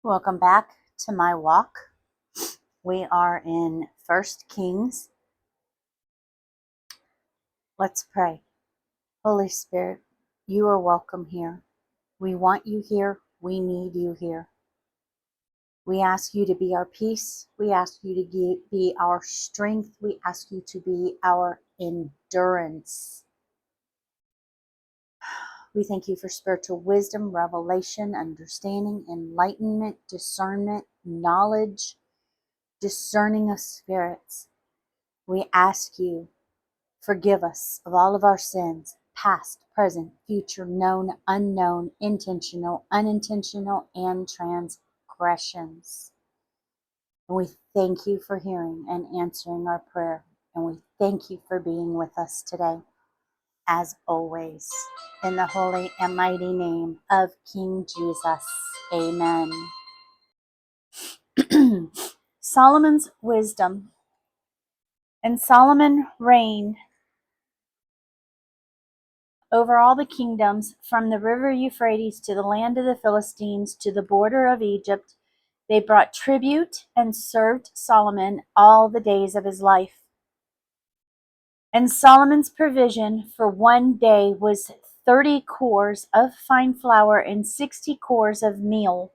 Welcome back to my walk. We are in 1 Kings. Let's pray. Holy Spirit, you are welcome here. We want you here. We need you here. We ask you to be our peace. We ask you to be our strength. We ask you to be our endurance. We thank you for spiritual wisdom, revelation, understanding, enlightenment, discernment, knowledge, discerning of spirits. We ask you, forgive us of all of our sins, past, present, future, known, unknown, intentional, unintentional, and transgressions. And we thank you for hearing and answering our prayer. And we thank you for being with us today, as always. In the holy and mighty name of King Jesus. Amen. Solomon's wisdom. And Solomon reigned over all the kingdoms, from the river Euphrates to the land of the Philistines to the border of Egypt. They brought tribute and served Solomon all the days of his life. And Solomon's provision for one day was 30 cores of fine flour and 60 cores of meal.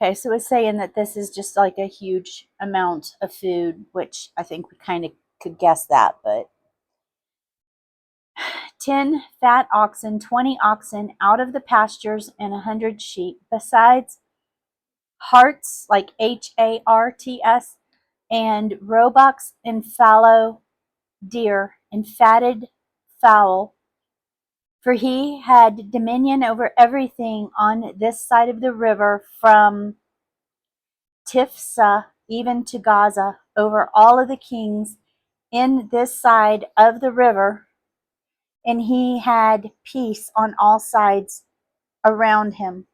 Okay, so it's saying that this is just like a huge amount of food, which I think we kind of could guess that, but 10 fat oxen, 20 oxen out of the pastures, and 100 sheep, besides harts, like HARTS, and roebucks and fallow deer and fatted fowl. For he had dominion over everything on this side of the river, from Tiphsah even to Gaza, over all of the kings in this side of the river. And he had peace on all sides around him.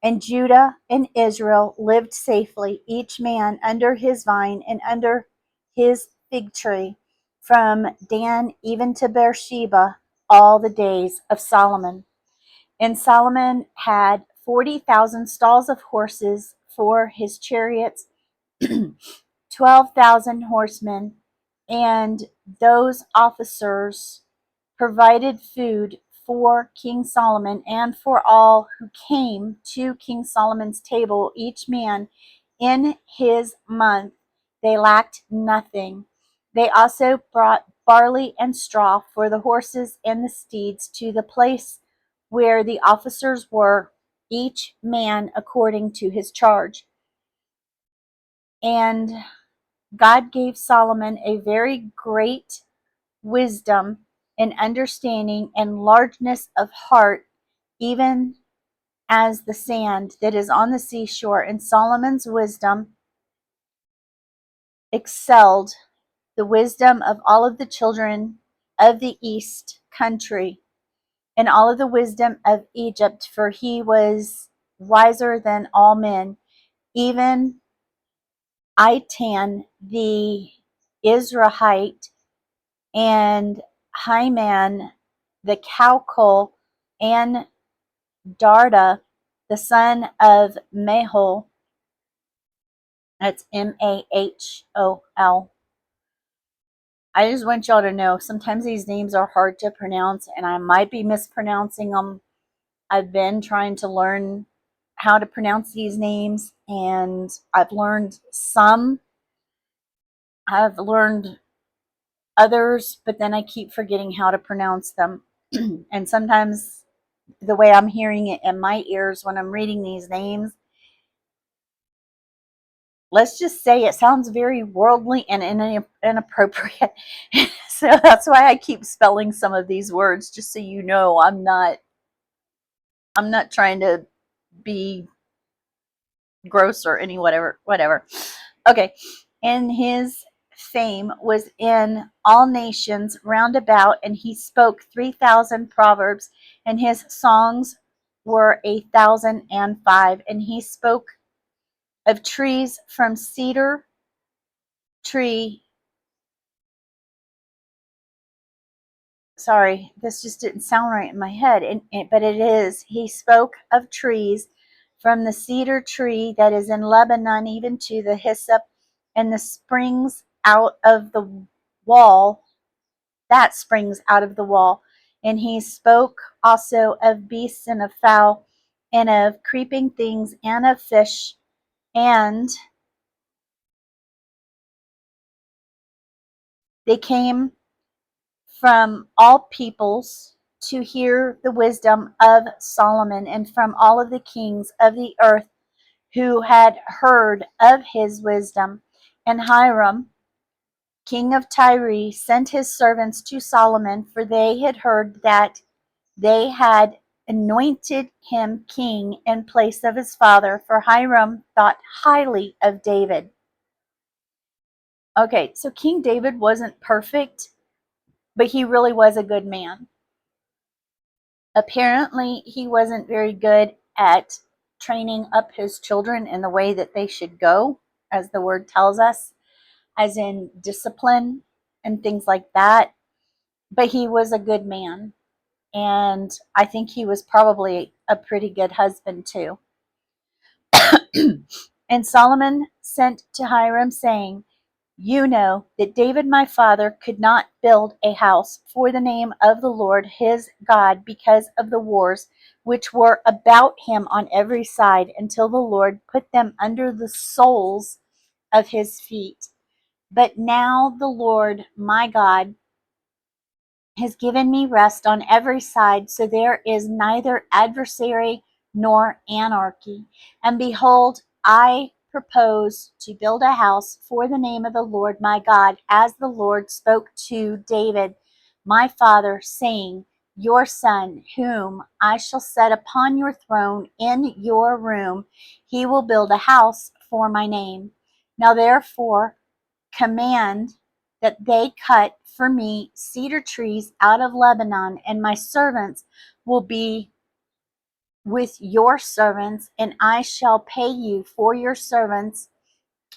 And Judah and Israel lived safely, each man under his vine and under his fig tree, from Dan even to Beersheba, all the days of Solomon. And Solomon had 40,000 stalls of horses for his chariots, 12,000 horsemen, and those officers provided food for King Solomon and for all who came to King Solomon's table, each man in his month. They lacked nothing. They also brought barley and straw for the horses and the steeds to the place where the officers were, each man according to his charge. And God gave Solomon a very great wisdom and understanding and largeness of heart, even as the sand that is on the seashore. And Solomon's wisdom excelled the wisdom of all of the children of the east country and all of the wisdom of Egypt, for he was wiser than all men. Even Itan the Israelite and Hyman the Chalcol, and Darda the son of Mahol, that's Mahol. I just want y'all to know, sometimes these names are hard to pronounce and I might be mispronouncing them. I've been trying to learn how to pronounce these names, and I've learned some. I've learned others, but then I keep forgetting how to pronounce them. And sometimes the way I'm hearing it in my ears when I'm reading these names, let's just say it sounds very worldly and inappropriate. So that's why I keep spelling some of these words, just so you know I'm not trying to be gross or any whatever. Okay. And his fame was in all nations round about, and he spoke 3,000 proverbs, and his songs were 1,005. And he spoke of trees, from cedar tree, sorry, this just didn't sound right in my head, but it is. He spoke of trees, from the cedar tree that is in Lebanon, even to the hyssop, and the springs out of the wall, that springs out of the wall. And he spoke also of beasts and of fowl, and of creeping things, and of fish, and they came from all peoples to hear the wisdom of Solomon, and from all of the kings of the earth who had heard of his wisdom. And Hiram, king of Tyre, sent his servants to Solomon, for they had heard that they had anointed him king in place of his father, for Hiram thought highly of David. Okay, so King David wasn't perfect, but he really was a good man. Apparently, he wasn't very good at training up his children in the way that they should go, as the word tells us, as in discipline and things like that. But he was a good man. And I think he was probably a pretty good husband too. And Solomon sent to Hiram, saying, You know that David my father could not build a house for the name of the Lord his God because of the wars which were about him on every side, until the Lord put them under the soles of his feet. But now the Lord my God has given me rest on every side, so there is neither adversary nor anarchy. And behold, I propose to build a house for the name of the Lord my God, as the Lord spoke to David my father, saying, Your son, whom I shall set upon your throne in your room, he will build a house for my name. Now therefore command that they cut for me cedar trees out of Lebanon, and my servants will be with your servants, and I shall pay you for your servants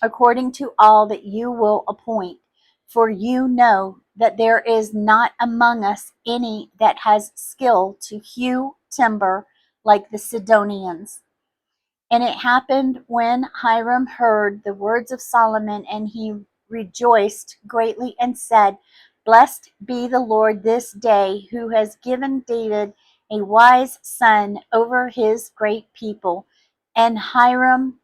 according to all that you will appoint. For you know that there is not among us any that has skill to hew timber like the Sidonians. And it happened when Hiram heard the words of Solomon, and he rejoiced greatly and said, Blessed be the Lord this day, who has given David a wise son over his great people. And Hiram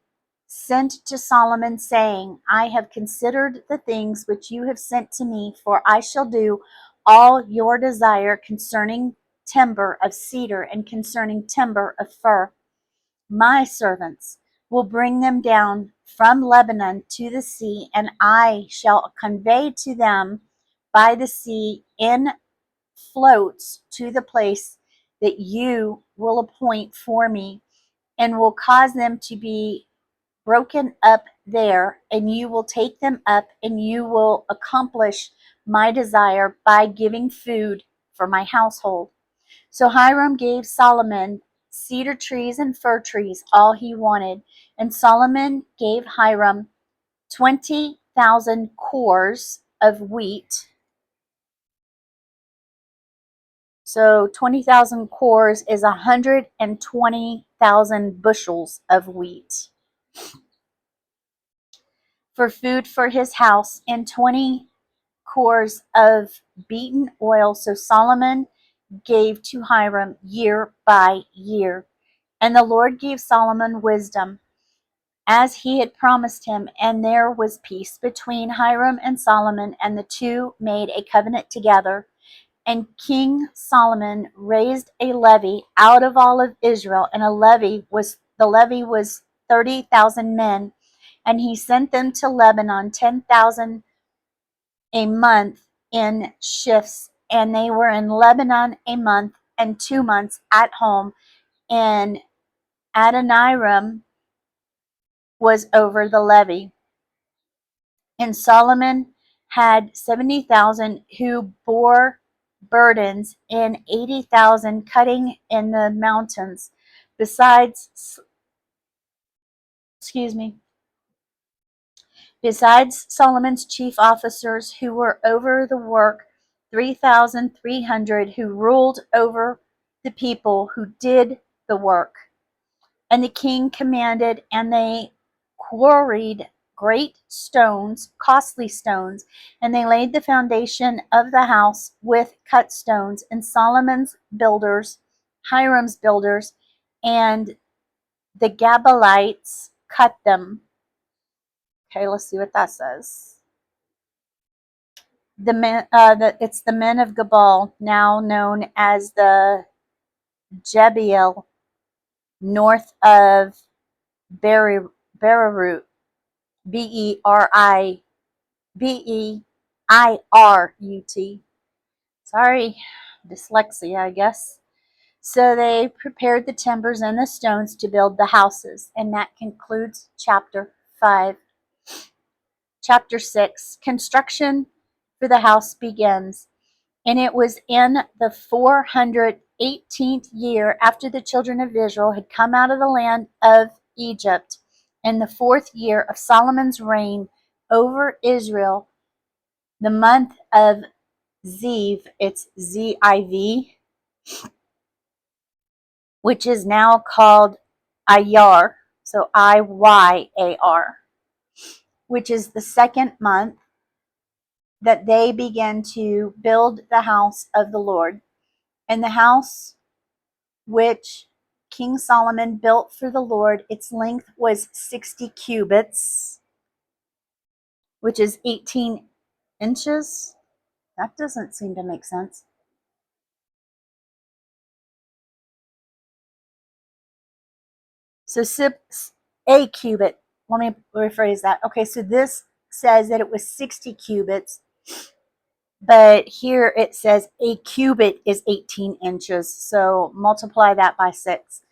sent to Solomon, saying, I have considered the things which you have sent to me, for I shall do all your desire concerning timber of cedar and concerning timber of fir. My servants will bring them down from Lebanon to the sea, and I shall convey to them by the sea in floats to the place that you will appoint for me, and will cause them to be broken up there, and you will take them up, and you will accomplish my desire by giving food for my household. So Hiram gave Solomon cedar trees and fir trees, all he wanted. And Solomon gave Hiram 20,000 cores of wheat. So 20,000 cores is 120,000 bushels of wheat for food for his house, and 20 cores of beaten oil. So Solomon gave to Hiram year by year. And the Lord gave Solomon wisdom, as he had promised him, and there was peace between Hiram and Solomon, and the two made a covenant together. And King Solomon raised a levy out of all of Israel, and the levy was 30,000 men, and he sent them to Lebanon, 10,000 a month in shifts, and they were in Lebanon a month and 2 months at home. And Adoniram was over the levy. And Solomon had 70,000 who bore burdens, and 80,000 cutting in the mountains. Besides, excuse me, besides Solomon's chief officers who were over the work, 3,300 who ruled over the people who did the work. And the king commanded, and they quarried great stones, costly stones, and they laid the foundation of the house with cut stones. And Solomon's builders, Hiram's builders, and the Gabalites cut them. Okay, let's see what that says. It's the men of Gabal, now known as the Jebiel, north of Beirut, Beirut. Sorry, dyslexia, I guess. So they prepared the timbers and the stones to build the houses, and that concludes chapter 5. Chapter 6, construction for the house begins. And it was in the 418th year after the children of Israel had come out of the land of Egypt, in the 4th year of Solomon's reign over Israel, the month of Ziv, it's Z-I-V, which is now called Iyar, so I-Y-A-R, which is the 2nd month, that they began to build the house of the Lord. And the house which King Solomon built for the Lord, its length was 60 cubits, which is 18 inches. That doesn't seem to make sense. So a cubit, let me rephrase that. Okay, so this says that it was 60 cubits, but here it says a cubit is 18 inches. So multiply that by 6.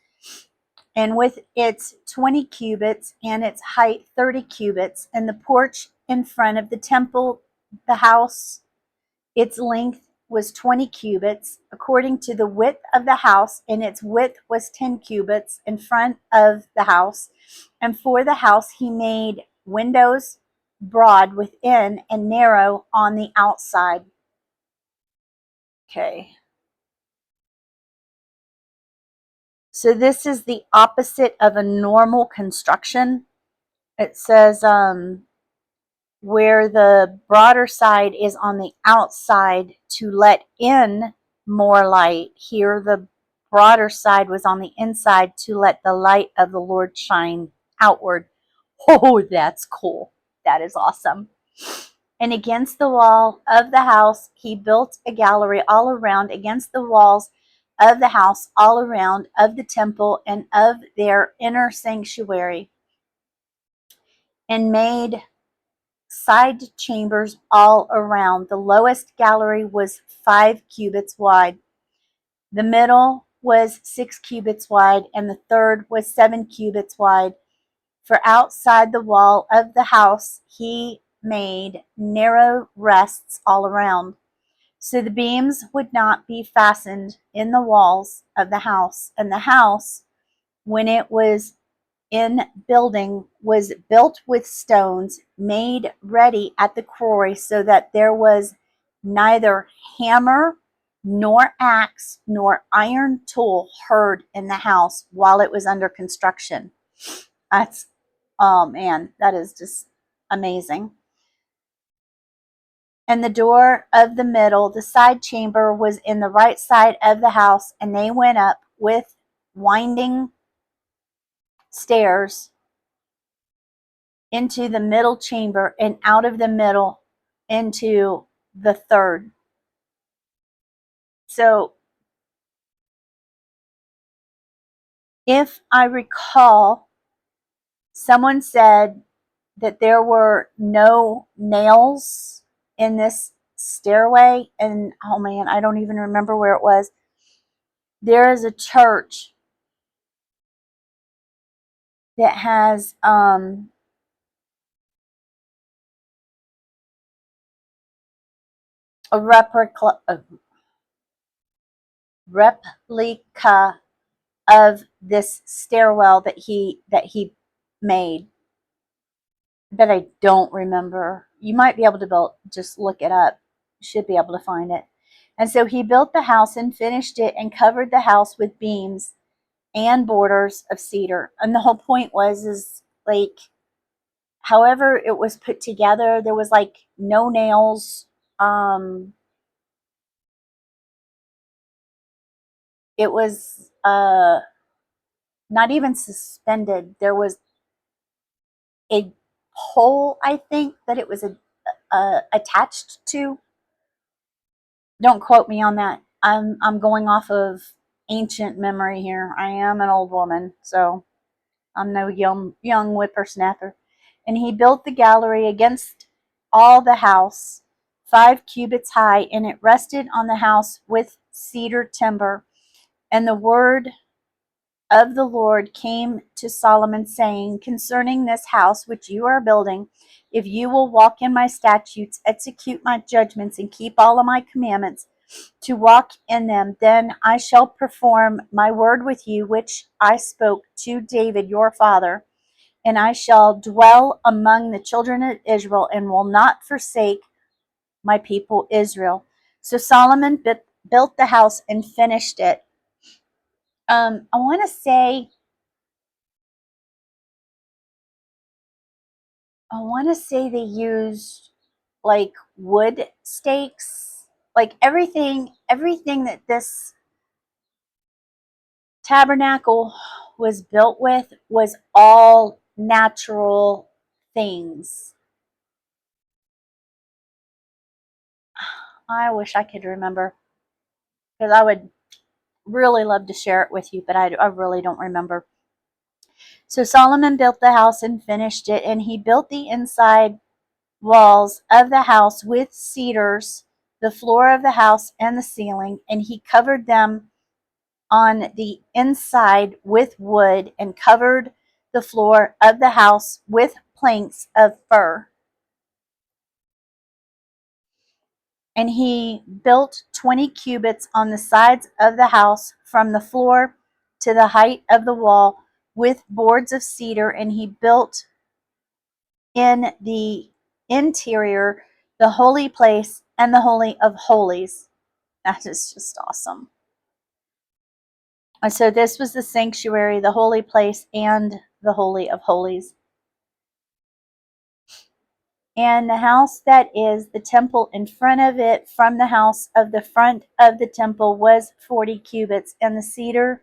And with its 20 cubits and its height 30 cubits, and the porch in front of the temple, the house, its length was 20 cubits, according to the width of the house, and its width was 10 cubits in front of the house. And for the house he made windows broad within and narrow on the outside. Okay. So this is the opposite of a normal construction. It says where the broader side is on the outside to let in more light. Here the broader side was on the inside to let the light of the Lord shine outward. Oh, that's cool. That is awesome. And against the wall of the house, he built a gallery all around against the walls of the house, all around of the temple and of their inner sanctuary, and made side chambers all around. The lowest gallery was 5 cubits wide. The middle was 6 cubits wide, and the third was 7 cubits wide. For outside the wall of the house he made narrow rests all around, so the beams would not be fastened in the walls of the house. And the house, when it was in building, was built with stones made ready at the quarry, so that there was neither hammer nor axe nor iron tool heard in the house while it was under construction. That's, oh man, that is just amazing. And the door of the middle, the side chamber, was in the right side of the house, and they went up with winding stairs into the middle chamber, and out of the middle into the third. So if I recall, someone said that there were no nails in this stairway, and oh man, I don't even remember where it was. There is a church that has a replica of this stairwell that he made, that I don't remember. You might be able to just look it up. Should be able to find it. And so he built the house and finished it and covered the house with beams and borders of cedar. And the whole point was, is like, however it was put together, there was like no nails. It was not even suspended. There was a pole, I think, that it was attached to. Don't quote me on that. I'm going off of ancient memory here. I am an old woman, so I'm no young whippersnapper. And he built the gallery against all the house, 5 cubits high, and it rested on the house with cedar timber. And the word of the Lord came to Solomon, saying, concerning this house which you are building, if you will walk in my statutes, execute my judgments, and keep all of my commandments, to walk in them, then I shall perform my word with you, which I spoke to David your father, and I shall dwell among the children of Israel, and will not forsake my people Israel. So Solomon built the house and finished it. I want to say they used like wood stakes, like everything that this tabernacle was built with was all natural things. I wish I could remember, because I would really love to share it with you, but I really don't remember. So Solomon built the house and finished it, and he built the inside walls of the house with cedars, the floor of the house and the ceiling, and he covered them on the inside with wood, and covered the floor of the house with planks of fir. And he built 20 cubits on the sides of the house from the floor to the height of the wall with boards of cedar, and he built in the interior the holy place and the holy of holies. That is just awesome. And so this was the sanctuary, the holy place, and the holy of holies. And the house that is the temple in front of it, from the house of the front of the temple, was 40 cubits, and the cedar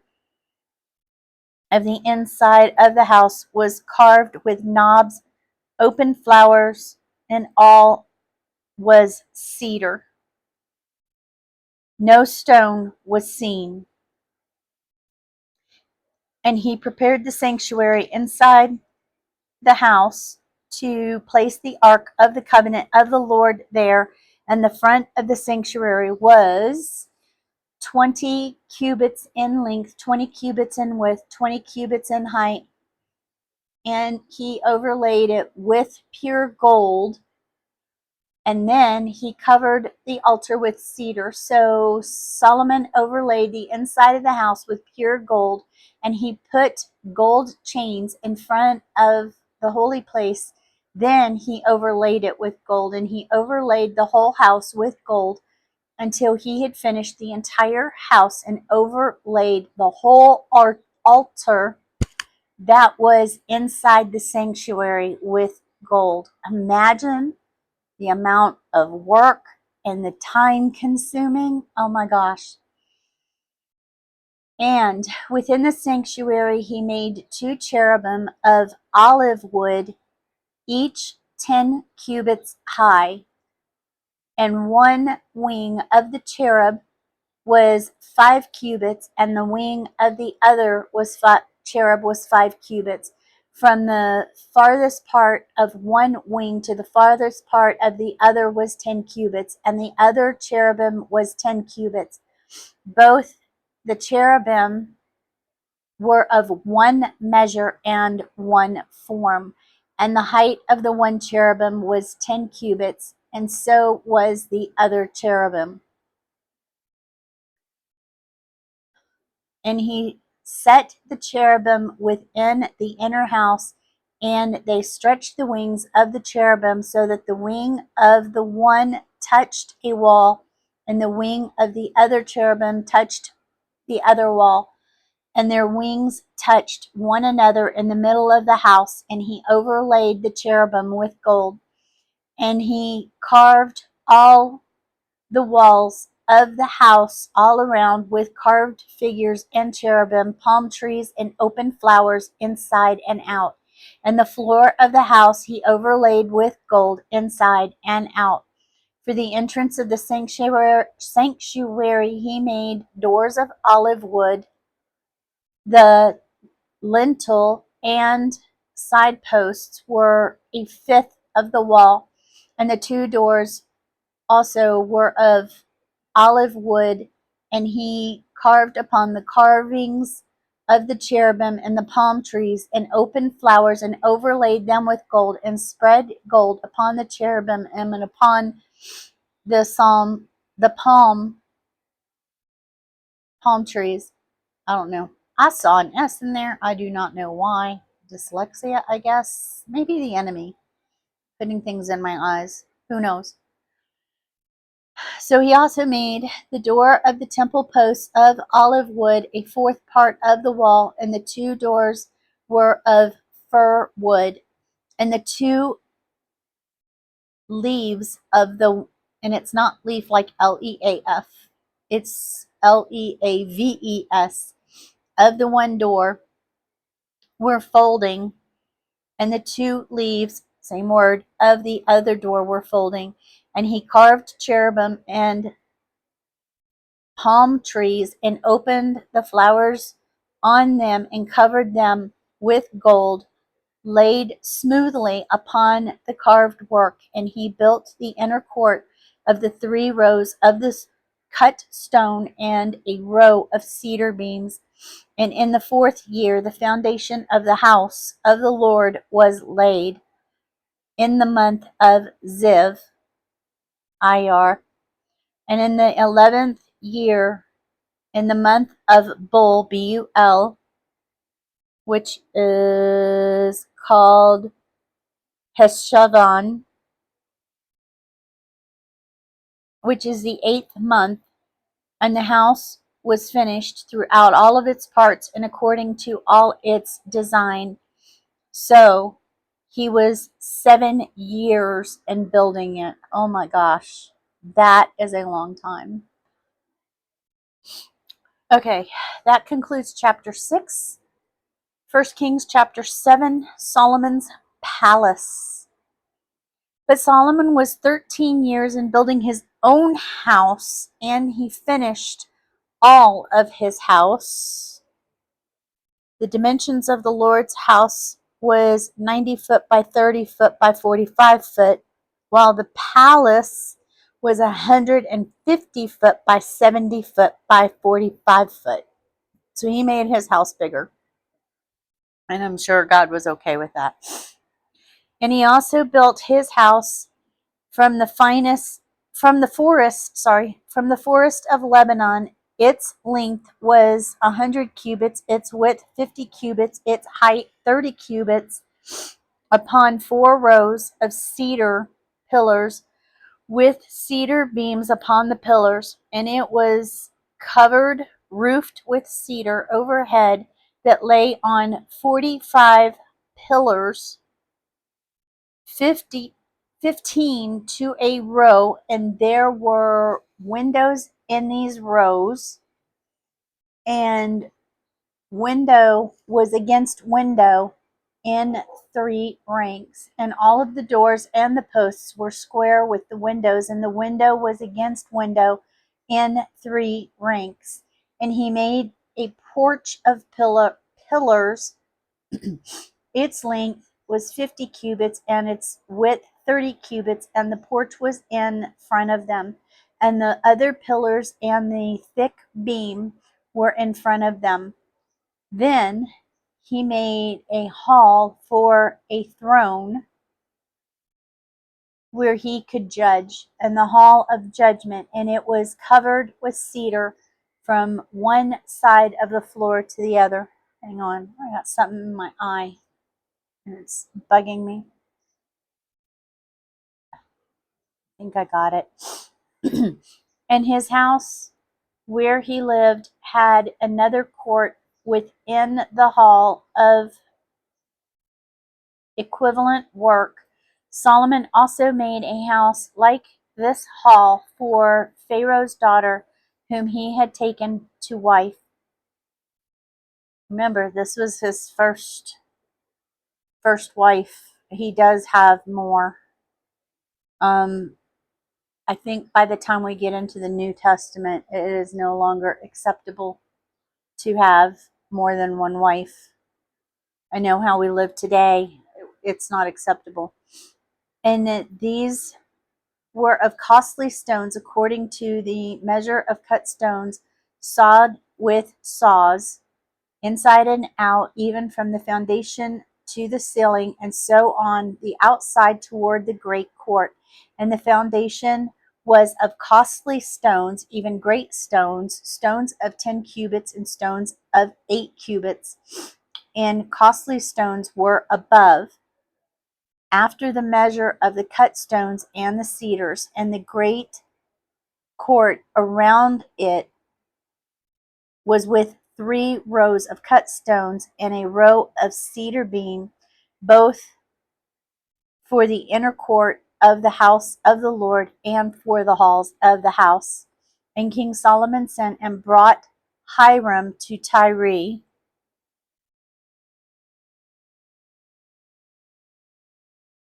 of the inside of the house was carved with knobs, open flowers, and all was cedar. No stone was seen. And he prepared the sanctuary inside the house to place the ark of the covenant of the Lord there. And the front of the sanctuary was 20 cubits in length, 20 cubits in width, 20 cubits in height. And he overlaid it with pure gold. And then he covered the altar with cedar. So Solomon overlaid the inside of the house with pure gold, and he put gold chains in front of the holy place. Then he overlaid it with gold, and he overlaid the whole house with gold until he had finished the entire house and overlaid the whole altar that was inside the sanctuary with gold. Imagine the amount of work and the time consuming. Oh my gosh. And within the sanctuary, he made 2 cherubim of olive wood, each 10 cubits high, and one wing of the cherub was 5 cubits, and the wing of the other cherub was 5 cubits. From the farthest part of one wing to the farthest part of the other was 10 cubits, and the other cherubim was 10 cubits. Both the cherubim were of one measure and one form, and the height of the one cherubim was 10 cubits, and so was the other cherubim. And he set the cherubim within the inner house, and they stretched the wings of the cherubim so that the wing of the one touched a wall, and the wing of the other cherubim touched the other wall, and their wings touched one another in the middle of the house. And he overlaid the cherubim with gold, and he carved all the walls of the house all around with carved figures and cherubim, palm trees, and open flowers inside and out. And the floor of the house he overlaid with gold inside and out. For the entrance of the sanctuary he made doors of olive wood. The lintel and side posts were a fifth of the wall, and the two doors also were of olive wood, and he carved upon the carvings of the cherubim and the palm trees and opened flowers and overlaid them with gold and spread gold upon the cherubim and upon the palm trees. I don't know. I saw an S in there. I do not know why. Dyslexia, I guess. Maybe the enemy putting things in my eyes. Who knows? So he also made the door of the temple posts of olive wood, a fourth part of the wall, and the two doors were of fir wood, and the two leaves of the, and it's not leaf like Leaf, it's Leaves, of the one door were folding, and the two leaves, same word, of the other door were folding. And he carved cherubim and palm trees and opened the flowers on them and covered them with gold laid smoothly upon the carved work. And he built the inner court of the 3 rows of this cut stone and a row of cedar beams. And in the 4th year, the foundation of the house of the Lord was laid in the month of Ziv, Iyar. And in the 11th year, in the month of Bul, Bul, which is called Heshavan, which is the 8th month, and the house was finished throughout all of its parts and according to all its design. So he was 7 years in building it. Oh my gosh, that is a long time. Okay, that concludes chapter 6. 1 Kings chapter 7, Solomon's palace. But Solomon was 13 years in building his own house, and he finished all of his house. The dimensions of the Lord's house was 90 foot by 30 foot by 45 foot, while the palace was 150 foot by 70 foot by 45 foot. So he made his house bigger. And I'm sure God was okay with that. And he also built his house from the forest of Lebanon. Its length was 100 cubits, its width 50 cubits, its height 30 cubits, upon 4 rows of cedar pillars with cedar beams upon the pillars, and it was covered, roofed with cedar overhead that lay on 45 pillars, 15 to a row, and there were windows in these rows, and window was against window in 3 ranks, and all of the doors and the posts were square with the windows, and the window was against window in 3 ranks. And he made a porch of pillars. Its length was 50 cubits, and its width 30 cubits, and the porch was in front of them, and the other pillars and the thick beam were in front of them. Then he made a hall for a throne where he could judge, and the hall of judgment, and it was covered with cedar from one side of the floor to the other. Hang on, I got something in my eye and it's bugging me. think I got it. And his house where he lived had another court within the hall of equivalent work. Solomon also made a house like this hall for Pharaoh's daughter, whom he had taken to wife. Remember, this was his first wife. He does have more. I think by the time we get into the New Testament, it is no longer acceptable to have more than one wife. I know how we live today, it's not acceptable. And that these were of costly stones according to the measure of cut stones, sawed with saws, inside and out, even from the foundation to the ceiling, and so on the outside toward the great court. And the foundation was of costly stones, even great stones, stones of 10 cubits and stones of 8 cubits. And costly stones were above, after the measure of the cut stones and the cedars. And the great court around it was with 3 rows of cut stones and a row of cedar beam, both for the inner court of the house of the Lord and for the halls of the house. And King Solomon sent and brought Hiram to Tyre.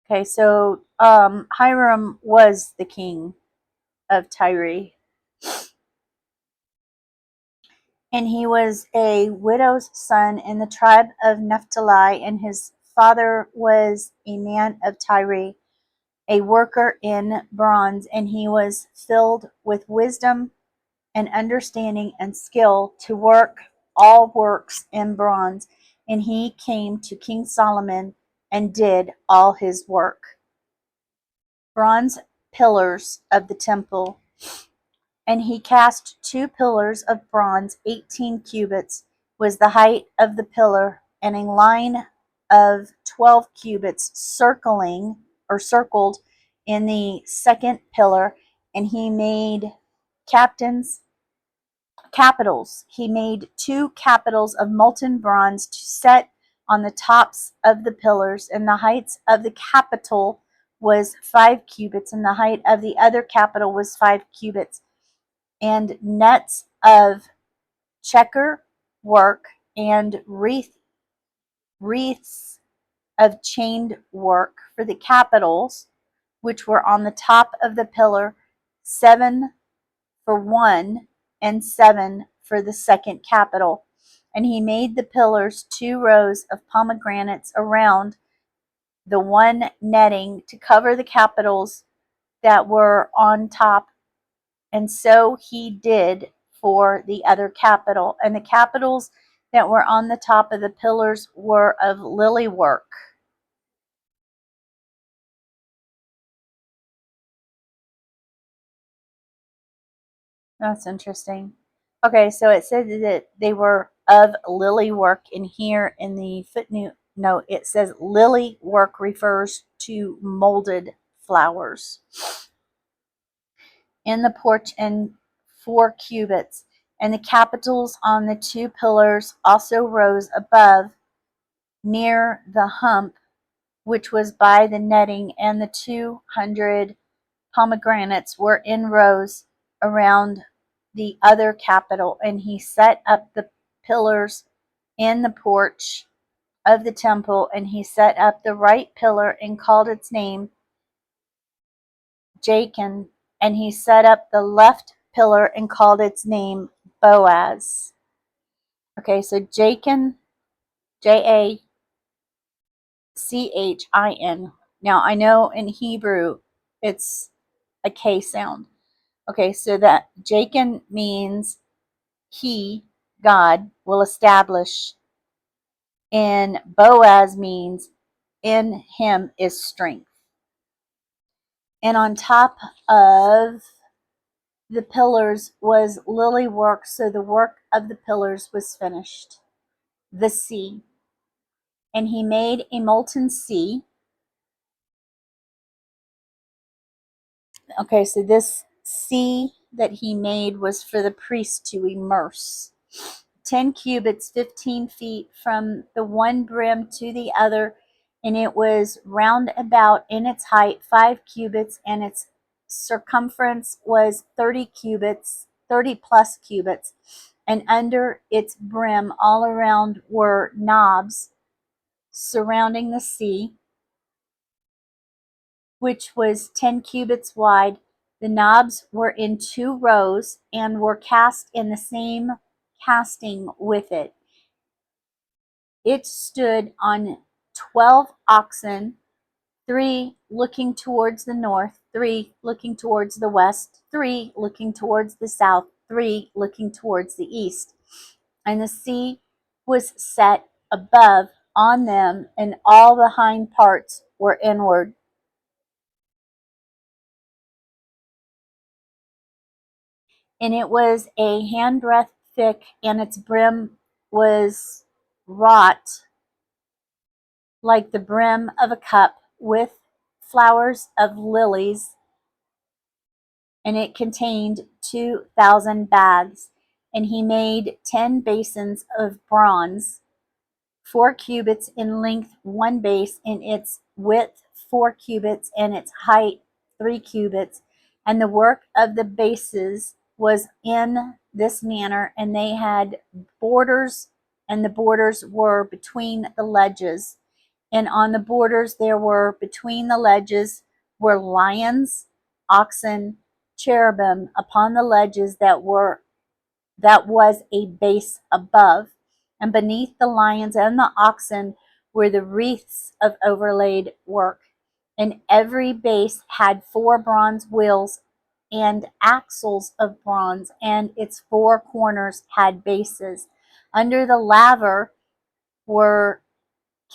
Okay, so Hiram was the king of Tyre. And he was a widow's son in the tribe of Naphtali, and his father was a man of Tyre, a worker in bronze, and he was filled with wisdom and understanding and skill to work all works in bronze. And he came to King Solomon and did all his work. Bronze pillars of the temple. And he cast 2 pillars of bronze, 18 cubits was the height of the pillar, and a line of 12 cubits circled in the second pillar. And he made capitals. He made 2 capitals of molten bronze to set on the tops of the pillars, and the height of the capital was 5 cubits, and the height of the other capital was 5 cubits. And nets of checker work and wreaths of chained work for the capitals, which were on the top of the pillar, 7 for one and 7 for the second capital. And he made the pillars 2 rows of pomegranates around the one netting to cover the capitals that were on top. And so he did for the other capital. And the capitals that were on the top of the pillars were of lily work. That's interesting. Okay, so it said that they were of lily work, and here in the footnote it says lily work refers to molded flowers. In the porch and 4 cubits, and the capitals on the 2 pillars also rose above near the hump which was by the netting, and the 200 pomegranates were in rows around the other capital. And he set up the pillars in the porch of the temple, and he set up the right pillar and called its name Jachin, and he set up the left pillar and called its name Boaz. Okay, so Jachin, Jachin. Now I know in Hebrew it's a K sound. Okay, so that Jachin means he, God, will establish, and Boaz means in him is strength. And on top of the pillars was lily work, so the work of the pillars was finished. The sea. And he made a molten sea Okay, so this sea that he made was for the priest to immerse. 10 cubits, 15 feet from the one brim to the other, and it was round about in its height 5 cubits, and its circumference was 30 cubits, 30 plus cubits, and under its brim all around were knobs surrounding the sea, which was 10 cubits wide. The knobs were in 2 rows and were cast in the same casting with it. It stood on 12 oxen, 3 looking towards the north, 3 looking towards the west, 3 looking towards the south, 3 looking towards the east. And the sea was set above on them, and all the hind parts were inward. And it was a handbreadth thick, and its brim was wrought like the brim of a cup with flowers of lilies, and it contained 2,000 baths. And he made 10 basins of bronze, 4 cubits in length, one base, in its width 4 cubits, and its height 3 cubits. And the work of the bases was in this manner, and they had borders, and the borders were between the ledges. And on the borders there were, between the ledges, were lions, oxen, cherubim upon the ledges that was a base above, and beneath the lions and the oxen were the wreaths of overlaid work. And every base had 4 bronze wheels and axles of bronze, and its 4 corners had bases. Under the laver were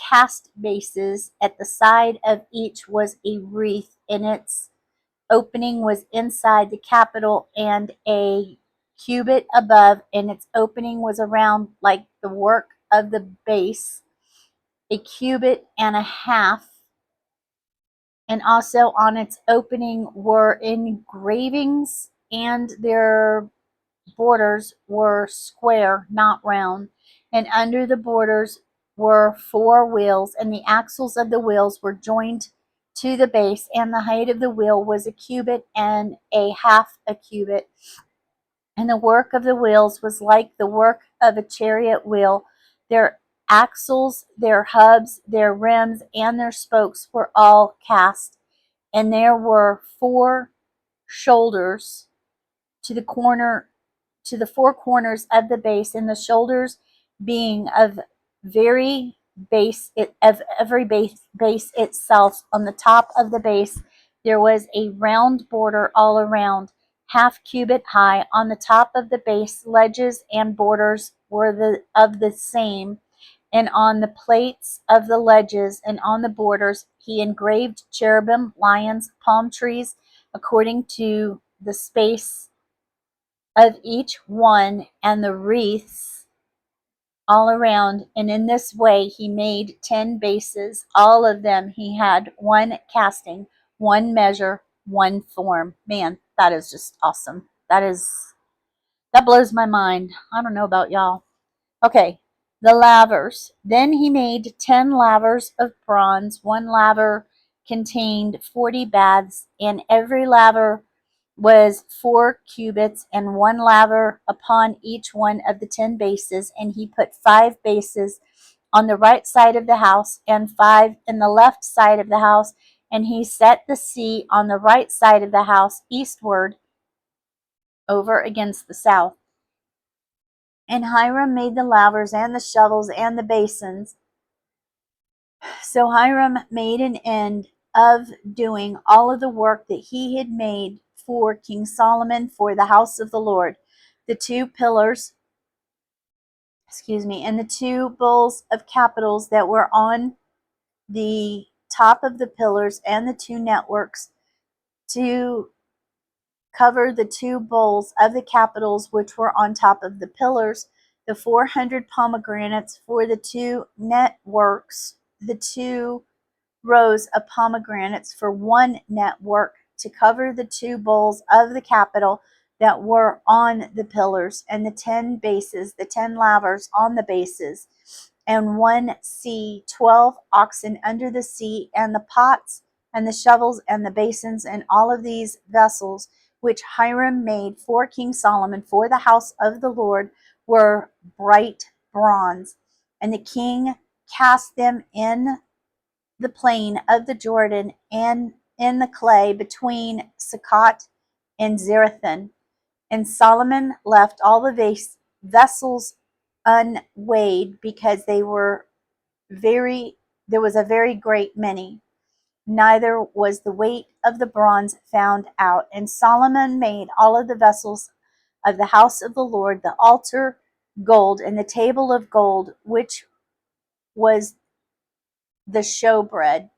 cast bases. At the side of each was a wreath, and its opening was inside the capital, and a cubit above, and its opening was around like the work of the base, a cubit and a half. And also on its opening were engravings, and their borders were square, not round. And under the borders were 4 wheels, and the axles of the wheels were joined to the base, and the height of the wheel was a cubit and a half a cubit. And the work of the wheels was like the work of a chariot wheel. Their axles, their hubs, their rims, and their spokes were all cast. And there were 4 shoulders to the corner, to the 4 corners of the base, and the shoulders being of very base, of every base itself. On the top of the base there was a round border all around, half cubit high. On the top of the base, ledges and borders were of the same, and on the plates of the ledges and on the borders he engraved cherubim, lions, palm trees, according to the space of each one, and the wreaths all around. And in this way he made 10 bases. All of them he had 1 casting, 1 measure, 1 form. Man, that is just awesome. That blows my mind. I don't know about y'all. Okay, the lavers. Then he made 10 lavers of bronze. 1 laver contained 40 baths, and every laver was 4 cubits, and 1 laver upon each one of the 10 bases. And he put 5 bases on the right side of the house, and 5 in the left side of the house. And he set the sea on the right side of the house, eastward, over against the south. And Hiram made the lavers and the shovels and the basins. So Hiram made an end of doing all of the work that he had made for King Solomon for the house of the Lord. The 2 pillars, and the 2 bowls of capitals that were on the top of the pillars, and the 2 networks to cover the 2 bowls of the capitals which were on top of the pillars, the 400 pomegranates for the 2 networks, the 2 rows of pomegranates for 1 network to cover the 2 bowls of the Capitol that were on the pillars, and the 10 bases, the 10 lavers on the bases, and 1 sea, 12 oxen under the sea, and the pots and the shovels and the basins and all of these vessels which Hiram made for King Solomon for the house of the Lord were bright bronze. And the king cast them in the plain of the Jordan and in the clay between Sukkot and Zarethan. And Solomon left all the vessels unweighed, because they were there was a very great many. Neither was the weight of the bronze found out. And Solomon made all of the vessels of the house of the Lord, the altar gold, and the table of gold, which was the showbread.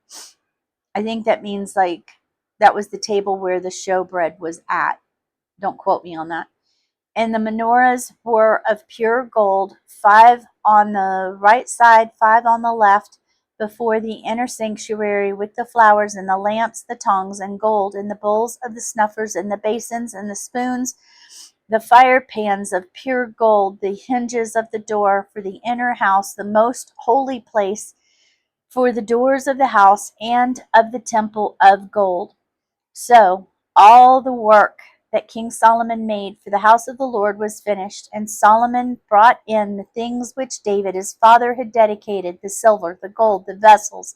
I think that means like that was the table where the showbread was at. Don't quote me on that. And the menorahs were of pure gold, 5 on the right side, 5 on the left, before the inner sanctuary, with the flowers and the lamps, the tongs, and gold, and the bowls of the snuffers, and the basins, and the spoons, the fire pans of pure gold, the hinges of the door for the inner house, the most holy place, for the doors of the house and of the temple of gold. So all the work that King Solomon made for the house of the Lord was finished, and Solomon brought in the things which David his father had dedicated, the silver, the gold, the vessels,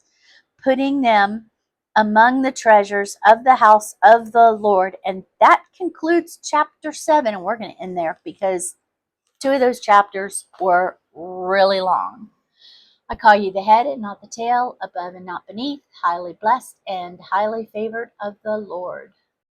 putting them among the treasures of the house of the Lord. And that concludes chapter 7, and we're going to end there because 2 of those chapters were really long. I call you the head and not the tail, above and not beneath, highly blessed and highly favored of the Lord.